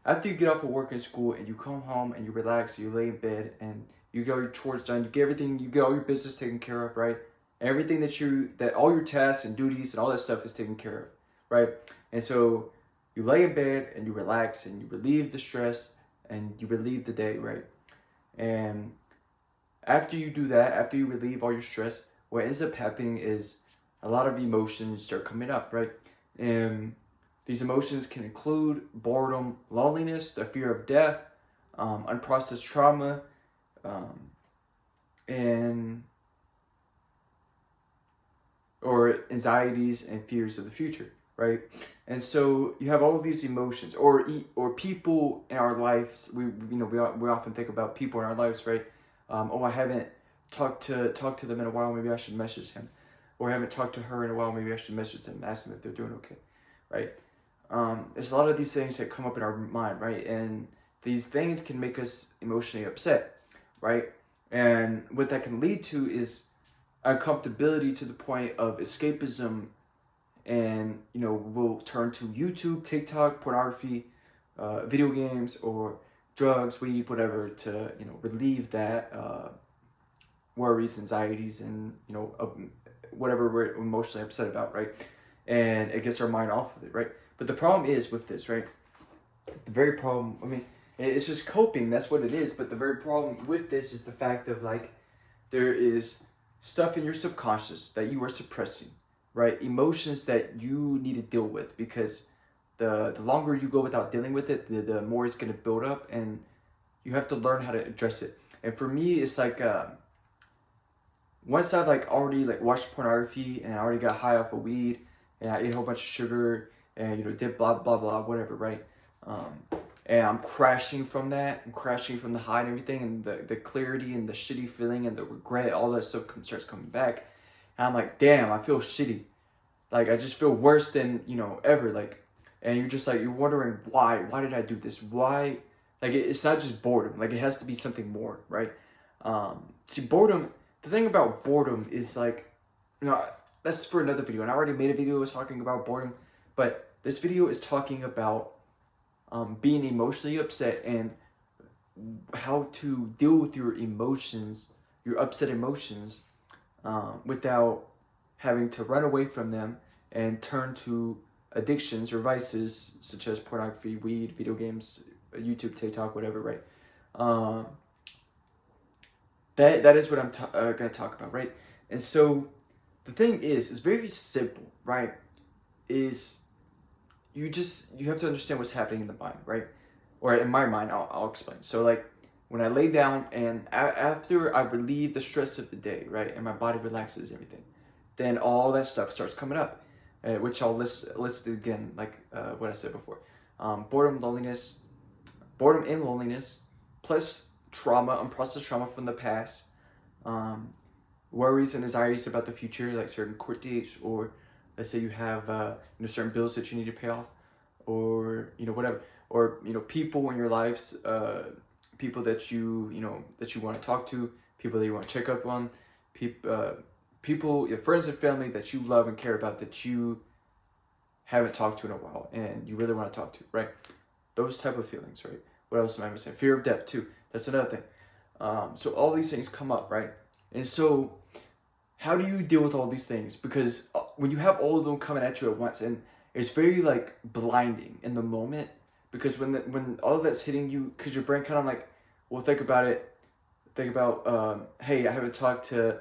after you get off of work and school and you come home and you relax, you lay in bed and you get all your chores done, you get everything, you get all your business taken care of, right? Everything that all your tasks and duties and all that stuff is taken care of, right? And so you lay in bed and you relax and you relieve the stress and you relieve the day, right? And after you do that, after you relieve all your stress, what ends up happening is a lot of emotions start coming up, right? And these emotions can include boredom, loneliness, the fear of death, unprocessed trauma, um, and or anxieties and fears of the future, right? And so you have all of these emotions, or people in our lives. We often think about people in our lives, right? Oh, I haven't talked to them in a while. Maybe I should message him, or I haven't talked to her in a while. Maybe I should message them and ask them if they're doing okay, right? There's a lot of these things that come up in our mind, right? And these things can make us emotionally upset, right? And what that can lead to is uncomfortability to the point of escapism, and we'll turn to YouTube, TikTok, pornography, video games, or drugs, weed, whatever, to relieve that worries, anxieties, and whatever we're emotionally upset about, right? And it gets our mind off of it, right? But the problem is with this, right? The very problem, I mean, it's just coping, that's what it is. But the very problem with this is the fact of like, there is stuff in your subconscious that you are suppressing, right? Emotions that you need to deal with, because the longer you go without dealing with it, the more it's going to build up, and you have to learn how to address it. And for me, it's like once I like already like watched pornography and I already got high off of weed and I ate a whole bunch of sugar and did blah blah blah whatever, right? Um, and I'm crashing from that. I'm crashing from the high and everything, and the clarity and the shitty feeling and the regret, all that stuff starts coming back. And I'm like, damn, I feel shitty. Like I just feel worse than ever. Like, and you're just like you're wondering why. Why did I do this? Why? Like it's not just boredom. Like it has to be something more, right? See, boredom. The thing about boredom is like, that's for another video. And I already made a video talking about boredom, but this video is talking about being emotionally upset and how to deal with your emotions, your upset emotions, without having to run away from them and turn to addictions or vices such as pornography, weed, video games, YouTube, TikTok, whatever, right? That is what I'm going to talk about, right? And so the thing is, it's very simple, right? Is you have to understand what's happening in the mind, right? Or in my mind, I'll explain. So like when I lay down and after I relieve the stress of the day, right, and my body relaxes everything, then all that stuff starts coming up, which I'll list again, like what I said before. Boredom, and loneliness, plus trauma, unprocessed trauma from the past, worries and anxieties about the future, like certain court dates, or let's say you have certain bills that you need to pay off, or whatever, or people in your lives, people that that you want to talk to, people that you want to check up on, people, your friends and family that you love and care about that you haven't talked to in a while and you really want to talk to, right? Those type of feelings, right? What else am I missing? Fear of death too. That's another thing. So all these things come up, right? And so how do you deal with all these things? Because when you have all of them coming at you at once, and it's very like blinding in the moment, because when all of that's hitting you, because your brain kind of like, well, think about it. Think about, hey, I haven't talked to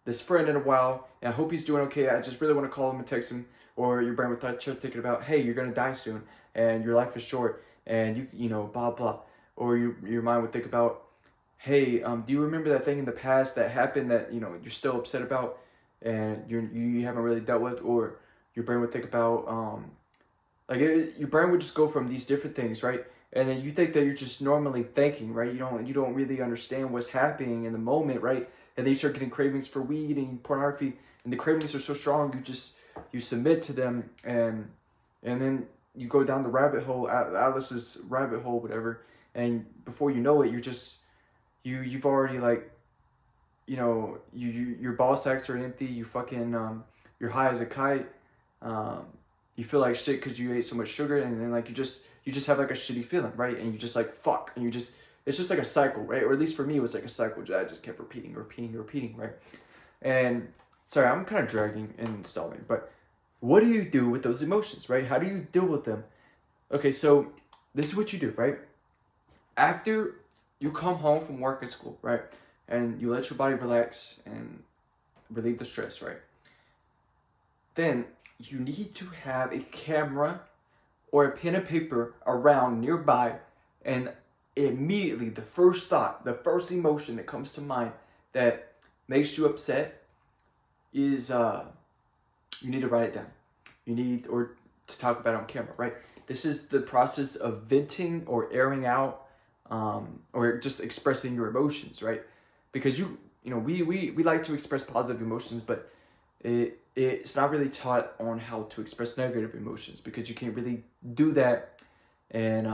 this friend in a while, and I hope he's doing okay. I just really want to call him and text him. Or your brain would start thinking about, hey, you're gonna die soon, and your life is short, and blah blah. Or your mind would think about, hey, do you remember that thing in the past that happened that you're still upset about, and you haven't really dealt with? Or your brain would think about your brain would just go from these different things, right? And then you think that you're just normally thinking, right? You don't really understand what's happening in the moment, right? And then you start getting cravings for weed and pornography, and the cravings are so strong, you submit to them, and then you go down the rabbit hole, Alice's rabbit hole, whatever, and before you know it, you've already like, your ball sacks are empty, you fucking you're high as a kite, you feel like shit because you ate so much sugar, and then like you just have like a shitty feeling, right? And you just like fuck, and it's just like a cycle, right? Or at least for me, it was like a cycle that I just kept repeating, right? And sorry, I'm kind of dragging and stalling, but what do you do with those emotions, right? How do you deal with them? Okay, so this is what you do, right? After you come home from work and school, right? And you let your body relax and relieve the stress, right? Then you need to have a camera or a pen and paper around nearby, and immediately the first thought, the first emotion that comes to mind that makes you upset is you need to write it down. You need, or to talk about it on camera, right? This is the process of venting or airing out, or just expressing your emotions, right? Because we like to express positive emotions, but it's not really taught on how to express negative emotions, because you can't really do that. And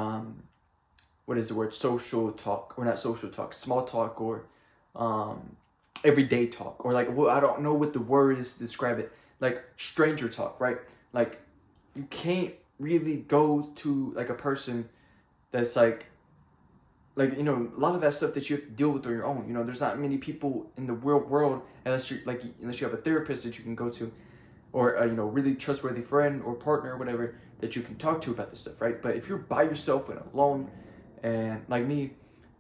what is the word? Social talk, or not social talk, small talk, or everyday talk, or like, well, I don't know what the word is to describe it. Like stranger talk, right? Like you can't really go to like a person that's like a lot of that stuff that you have to deal with on your own. There's not many people in the real world, unless you have a therapist that you can go to, or a really trustworthy friend or partner or whatever that you can talk to about this stuff, right? But if you're by yourself and alone, and like me,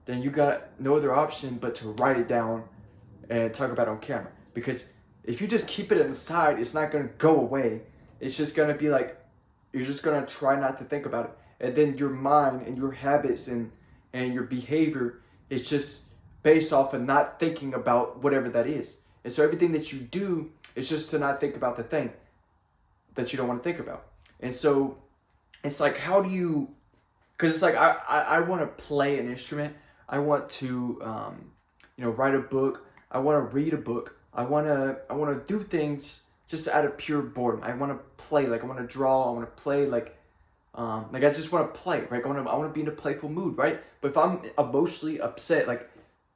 then you got no other option but to write it down and talk about it on camera. Because if you just keep it inside, it's not gonna go away. It's just gonna be like, you're just gonna try not to think about it, and then your mind and your habits and your behavior is just based off of not thinking about whatever that is. And so everything that you do is just to not think about the thing that you don't want to think about. And so it's like, how do you, because it's like, I want to play an instrument. I want to, write a book. I want to read a book. I want to do things just out of pure boredom. I want to play, like I want to draw. I want to play, like I just want to play, right? I want to be in a playful mood, right? But if I'm emotionally upset, like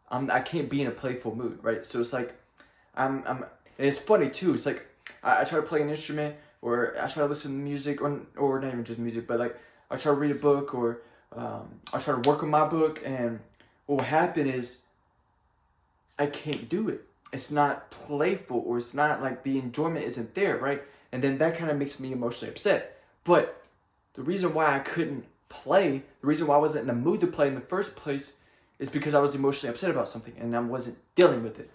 I can't be in a playful mood, right? So it's like and it's funny too. It's like I try to play an instrument, or I try to listen to music, or not even just music, but like I try to read a book, or I try to work on my book, and what will happen is I can't do it. It's not playful, or it's not like the enjoyment isn't there, right? And then that kind of makes me emotionally upset. But the reason why I couldn't play, the reason why I wasn't in the mood to play in the first place, is because I was emotionally upset about something and I wasn't dealing with it.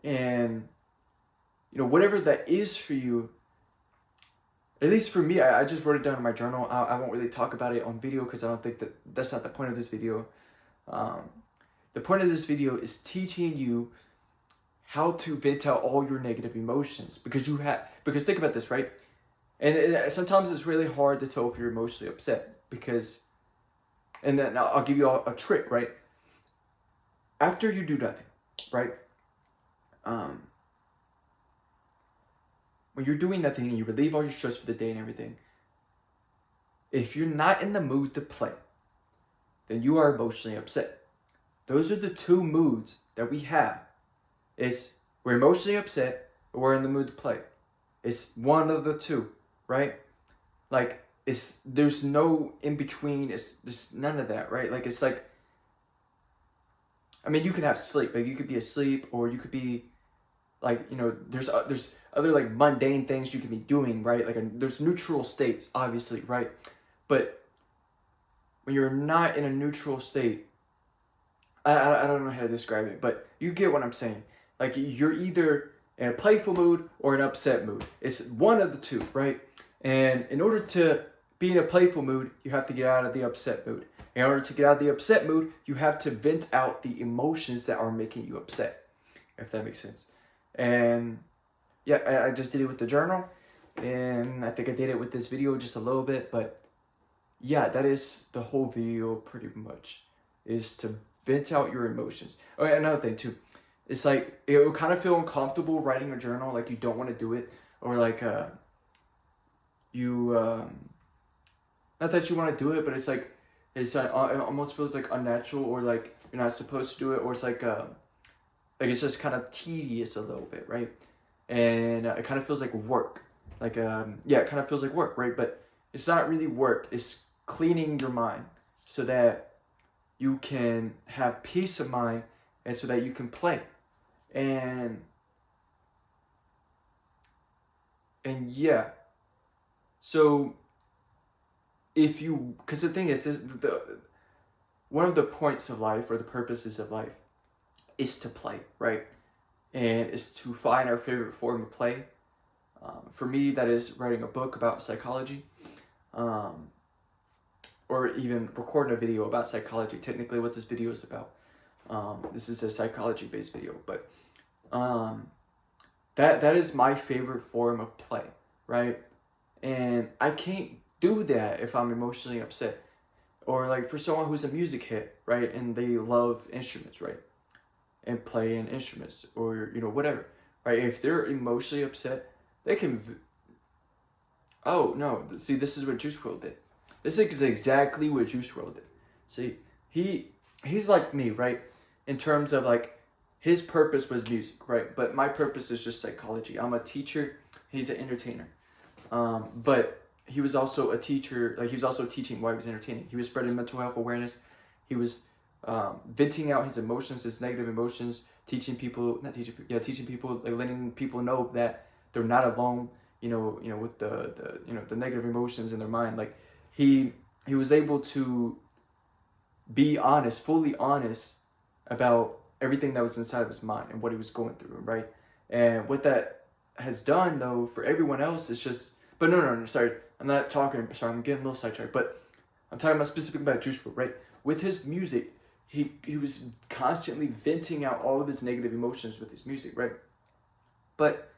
And, whatever that is for you, at least for me, I just wrote it down in my journal. I won't really talk about it on video, because I don't think that's not the point of this video. The point of this video is teaching you how to vent out all your negative emotions, because think about this, right? And sometimes it's really hard to tell if you're emotionally upset, and then I'll give you a trick, right? After you do nothing, right? When you're doing nothing and you relieve all your stress for the day and everything, if you're not in the mood to play, then you are emotionally upset. Those are the two moods that we have. Is we're emotionally upset, or we're in the mood to play. It's one of the two, right? Like, there's no in between. It's just none of that, right? Like, it's like, I mean, you can have sleep. Like, you could be asleep, or you could be like, there's other like mundane things you can be doing, right? Like, there's neutral states, obviously, right? But when you're not in a neutral state, I don't know how to describe it, but you get what I'm saying. Like, you're either in a playful mood or an upset mood. It's one of the two, right? And in order to be in a playful mood, you have to get out of the upset mood. In order to get out of the upset mood, you have to vent out the emotions that are making you upset, if that makes sense. And yeah, I just did it with the journal, and I think I did it with this video just a little bit, but yeah, that is the whole video pretty much, is to vent out your emotions. Oh, yeah, another thing too, it's like, it will kind of feel uncomfortable writing a journal, like you don't want to do it, or like not that you want to do it, but it's like, it almost feels like unnatural, or like you're not supposed to do it, or it's like it's just kind of tedious a little bit, right? And it kind of feels like work, like it kind of feels like work, right? But it's not really work. It's cleaning your mind so that you can have peace of mind and so that you can play. And yeah, so if you, because the thing is, one of the points of life or the purposes of life is to play, right? And is to find our favorite form of play. For me, that is writing a book about psychology, or even recording a video about psychology. Technically, what this video is about. This is a psychology-based video, but that is my favorite form of play, right? And I can't do that if I'm emotionally upset. Or like for someone who's a music head, right? And they love instruments, right? And playing instruments or, whatever, right? If they're emotionally upset, they can, oh no, see, this is what Juice WRLD did. This is exactly what Juice WRLD did. See, he's like me, right? In terms of like, his purpose was music, right? But my purpose is just psychology. I'm a teacher, he's an entertainer. But he was also a teacher, like he was also teaching while he was entertaining. He was spreading mental health awareness. He was venting out his emotions, his negative emotions, teaching people, like letting people know that they're not alone, with the negative emotions in their mind. Like he was able to be honest, fully honest about everything that was inside of his mind and what he was going through, right? And what that has done though for everyone else is just, but no, sorry, I'm getting a little sidetracked, but I'm talking about specifically about Juice WRLD, right? With his music, he was constantly venting out all of his negative emotions with his music, right? But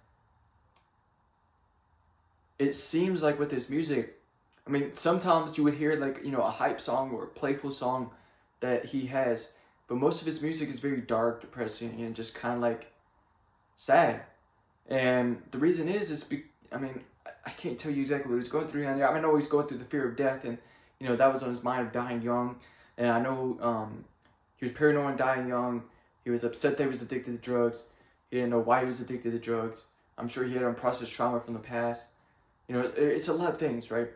it seems like with his music, I mean, sometimes you would hear like, a hype song or a playful song that he has, but most of his music is very dark, depressing, and just kind of like sad. And the reason is I can't tell you exactly what he's going through. And I know he's going through the fear of death, and that was on his mind of dying young. And I know he was paranoid and dying young. He was upset that he was addicted to drugs. He didn't know why he was addicted to drugs. I'm sure he had unprocessed trauma from the past. It's a lot of things, right?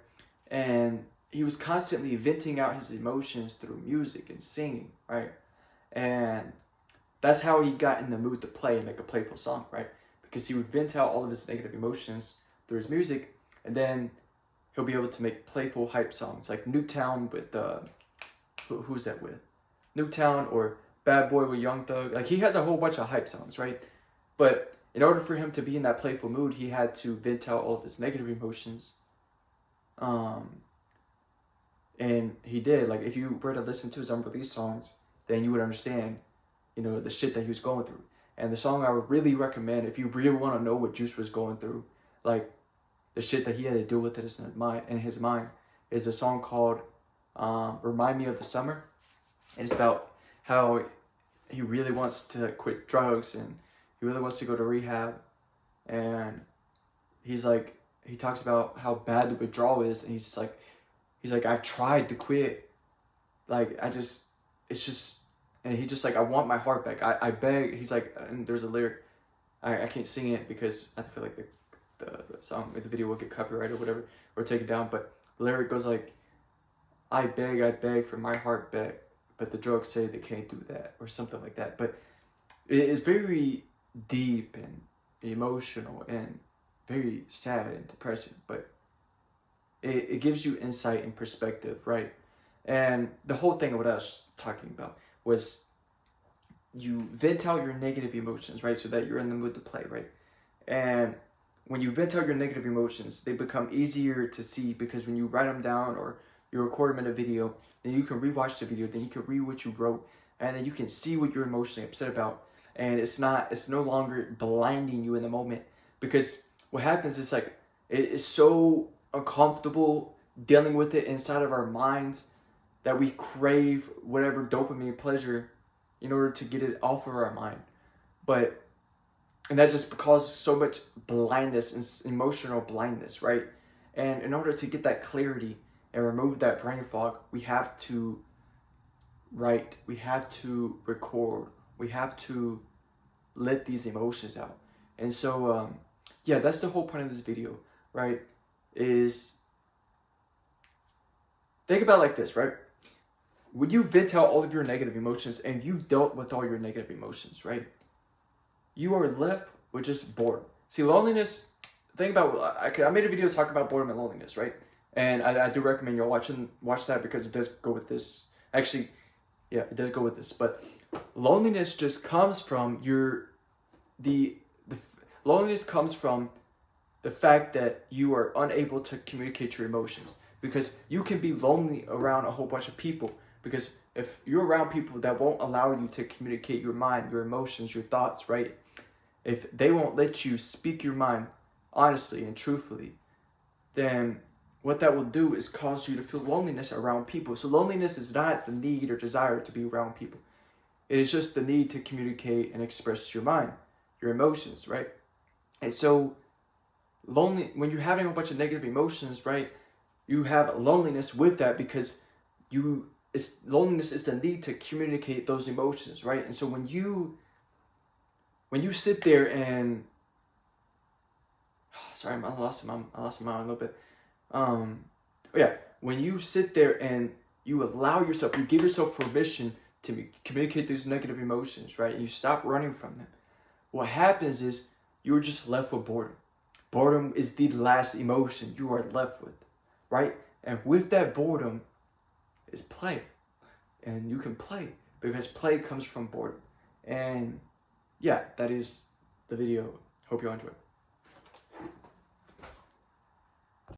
And he was constantly venting out his emotions through music and singing, right? And that's how he got in the mood to play and make a playful song, right? Because he would vent out all of his negative emotions through his music, and then he'll be able to make playful hype songs like Nuketown with who's that with? Nuketown or Bad Boy with Young Thug. Like he has a whole bunch of hype songs, right? But in order for him to be in that playful mood, he had to vent out all of his negative emotions. And he did. Like if you were to listen to his unreleased songs, then you would understand, the shit that he was going through. And the song I would really recommend, if you really want to know what Juice was going through, like the shit that he had to deal with in his mind, is a song called Remind Me of the Summer. And it's about how he really wants to quit drugs and he really wants to go to rehab. And he talks about how bad the withdrawal is, and he's like, I've tried to quit. Like, and he just like, I want my heart back. I beg. He's like, and there's a lyric, I can't sing it because I feel like the song, the video will get copyrighted or whatever, or taken down. But the lyric goes like, I beg for my heart back, but the drugs say they can't do that, or something like that. But it is very deep and emotional and very sad and depressing, but it gives you insight and perspective, right? And the whole thing of what I was talking about was you vent out your negative emotions, right? So that you're in the mood to play, right? And when you vent out your negative emotions, they become easier to see because when you write them down or you record them in a video, then you can rewatch the video, then you can read what you wrote, and then you can see what you're emotionally upset about. And it's no longer blinding you in the moment, because what happens is like, it is so uncomfortable dealing with it inside of our minds that we crave whatever dopamine pleasure in order to get it off of our mind. And that just causes so much blindness and emotional blindness, right? And in order to get that clarity and remove that brain fog, we have to write, we have to record, we have to let these emotions out. And so, yeah, that's the whole point of this video, right? Is think about it like this, right? When you vent out all of your negative emotions and you dealt with all your negative emotions, right? You are left with just boredom. See, loneliness, think about, I made a video talking about boredom and loneliness, right? And I do recommend you watch that because it does go with this. Actually, yeah, it does go with this. But loneliness just comes from loneliness comes from the fact that you are unable to communicate your emotions, because you can be lonely around a whole bunch of people, because if you're around people that won't allow you to communicate your mind, your emotions, your thoughts, right? If they won't let you speak your mind honestly and truthfully, then what that will do is cause you to feel loneliness around people. So loneliness is not the need or desire to be around people. It is just the need to communicate and express your mind, your emotions, right? And so when you're having a bunch of negative emotions, right, you have loneliness with that, because loneliness is the need to communicate those emotions, right? And so when you sit there and sorry, I lost my mind a little bit. Yeah, when you sit there and you give yourself permission to communicate those negative emotions, right? And you stop running from them. What happens is you're just left with boredom. Boredom is the last emotion you are left with, right? And with that boredom is play. And you can play, because play comes from boredom. And yeah, that is the video. Hope you all enjoyed.